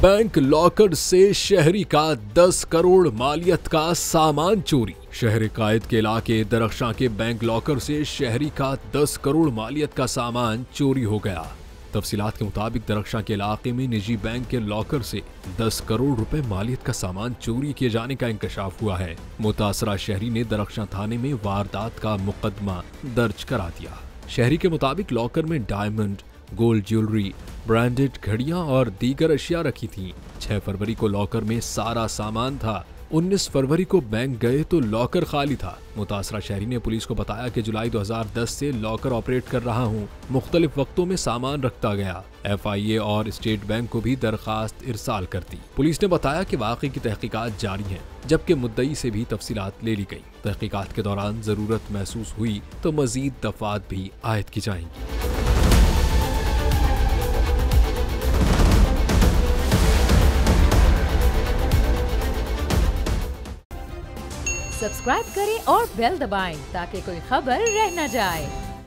Bank locker से शहरी का 10 करोड़ मालियत का सामान चोरी। शहर कायद के इलाके दरख्शां के बैंक लॉकर से शहरी का 10 करोड़ मालियत का सामान चोरी हो गया। तफसीलात के मुताबिक दरख्शां के इलाके में निजी बैंक के लॉकर से 10 करोड़ रुपए मालियत का सामान चोरी किए जाने का इंकशाफ हुआ है। मुतासरा शहरी ने दरख्शां थाने में वारदात का मुकदमा दर्ज करा दिया। शहरी के मुताबिक लॉकर में डायमंड, गोल्ड ज्वेलरी, ब्रांडेड घड़ियां और दीगर अशिया रखी थीं। 6 फरवरी को लॉकर में सारा सामान था। 19 फरवरी को बैंक गए तो लॉकर खाली था। मुतासरा शहरी ने पुलिस को बताया कि जुलाई 2010 से लॉकर ऑपरेट कर रहा हूं, मुख्तलिफ वक्तों में सामान रखता गया। FIA और स्टेट बैंक को भी दरखास्त इरसाल कर दी। पुलिस ने बताया कि वाक़े की तहकीकात जारी हैं, जबकि मुद्दई से भी तफसीलात ले ली गई। तहकीकात के दौरान जरूरत महसूस हुई तो मजीद दफात भी आयद की जाएंगी। सब्सक्राइब करें और बेल दबाएं ताकि कोई खबर रह न जाए।